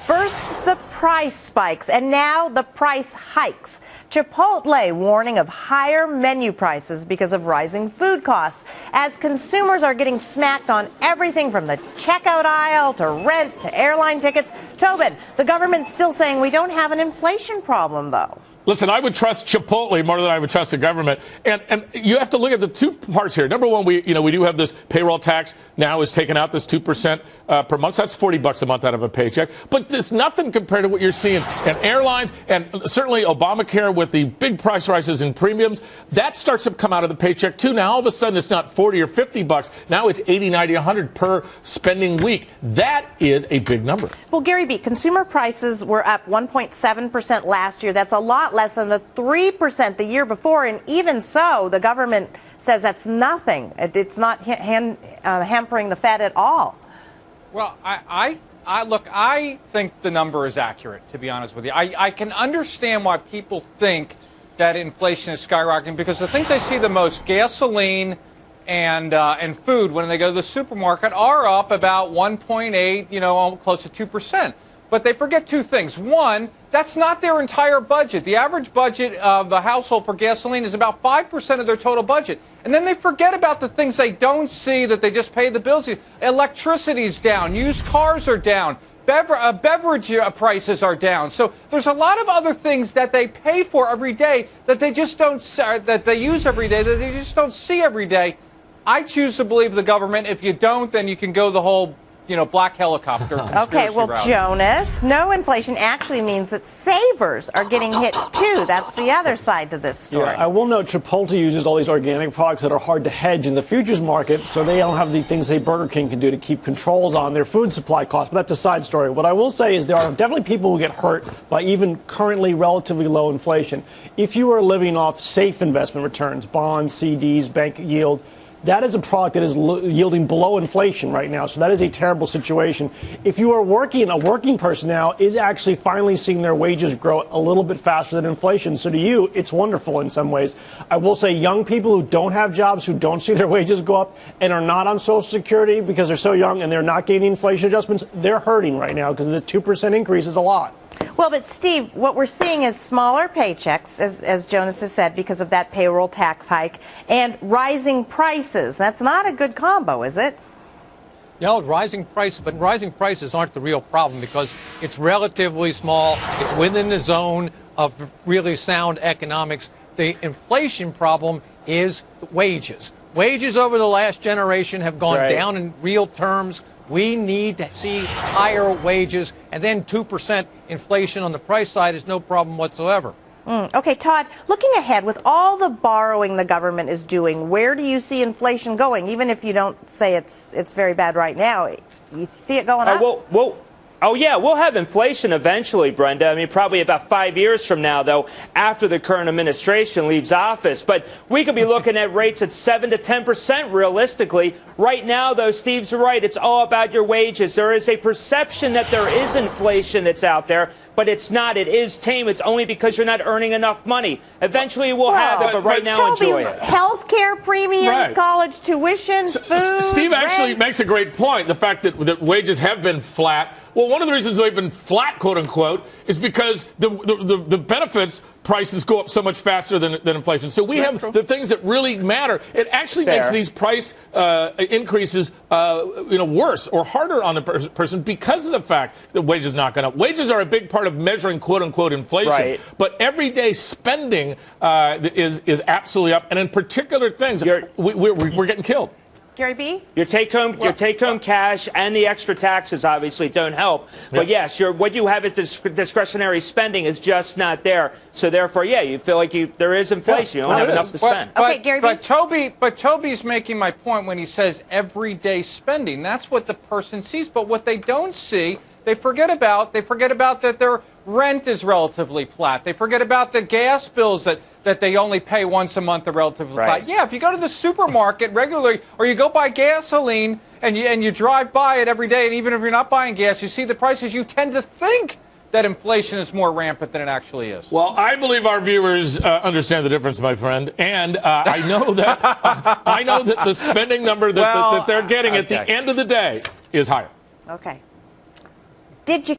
First, the price spikes, and now the price hikes. Chipotle warning of higher menu prices because of rising food costs, as consumers are getting smacked on everything from the checkout aisle to rent to airline tickets. Tobin, the government's still saying we don't have an inflation problem, though. Listen, I would trust Chipotle more than I would trust the government. And you have to look at the two parts here. Number one, we do have this payroll tax now is taken out, this 2% per month. So that's $40 a month out of a paycheck. But there's nothing compared to what you're seeing in airlines and certainly Obamacare with the big price rises in premiums. That starts to come out of the paycheck, too. Now, all of a sudden, it's not $40 or $50. Now it's $80, $90, $100 per spending week. That is a big number. Well, Gary B., consumer prices were up 1.7% last year. That's a lot less than the 3% the year before, and even so, the government says that's nothing. It's not hampering the Fed at all. Well, I think the number is accurate, to be honest with you. I can understand why people think that inflation is skyrocketing, because the things I see the most, gasoline and food, when they go to the supermarket, are up about 1.8, close to 2%. But they forget two things. One, that's not their entire budget. The average budget of the household for gasoline is about 5% of their total budget. And then they forget about the things they don't see that they just pay the bills. Electricity's down. Used cars are down. Beverage prices are down. So there's a lot of other things that they pay for every day that they just don't, that they use every day, that they just don't see every day. I choose to believe the government. If you don't, then you can go the whole black helicopter. Okay, well, route. Jonas, no inflation actually means that savers are getting hit, too. That's the other side to this story. Yeah, I will note Chipotle uses all these organic products that are hard to hedge in the futures market, so they don't have the things that Burger King can do to keep controls on their food supply costs. But that's a side story. What I will say is there are definitely people who get hurt by even currently relatively low inflation. If you are living off safe investment returns, bonds, CDs, bank yield, that is a product that is yielding below inflation right now. So that is a terrible situation. If you are working, a working person now is actually finally seeing their wages grow a little bit faster than inflation. So to you, it's wonderful in some ways. I will say young people who don't have jobs, who don't see their wages go up and are not on Social Security because they're so young and they're not getting inflation adjustments, they're hurting right now because the 2% increase is a lot. Well, but Steve, what we're seeing is smaller paychecks, as Jonas has said, because of that payroll tax hike, and rising prices. That's not a good combo, is it? No, rising prices aren't the real problem because it's relatively small. It's within the zone of really sound economics. The inflation problem is wages. Wages over the last generation have gone down in real terms. We need to see higher wages, and then 2% inflation on the price side is no problem whatsoever. Okay, Todd, looking ahead, with all the borrowing the government is doing, where do you see inflation going? Even if you don't say it's very bad right now, you see it going up? Oh, yeah, we'll have inflation eventually, Brenda. I mean, probably about 5 years from now, though, after the current administration leaves office. But we could be looking at rates at 7 to 10% realistically. Right now, though, Steve's right. It's all about your wages. There is a perception that there is inflation that's out there, but it's not. It is tame. It's only because you're not earning enough money. Eventually, we'll have it, but right now, enjoy it. Health care premiums, college tuition, food, Steve actually makes a great point. The fact that wages have been flat. Well, one of the reasons they've been flat, quote unquote, is because the benefits prices go up so much faster than inflation. So we have the things that really matter. It actually makes these price increases, worse or harder on the person because of the fact that wages not going up. Wages are a big part of measuring, quote unquote, inflation. But everyday spending is absolutely up, and in particular things, we're getting killed. Gary B? Your take-home cash and the extra taxes obviously don't help. But yes, what you have as discretionary spending is just not there. So therefore, you feel like there is inflation. You don't have enough to spend. Okay, Gary B? But Toby's making my point when he says everyday spending. That's what the person sees. But what they don't see, they forget about that their rent is relatively flat. They forget about the gas bills that they only pay once a month are relatively flat. Yeah, if you go to the supermarket regularly or you go buy gasoline and you drive by it every day, and even if you're not buying gas, you see the prices, you tend to think that inflation is more rampant than it actually is. Well, I believe our viewers understand the difference, my friend, and I know that the spending number that they're getting at the end of the day is higher. Okay. Did you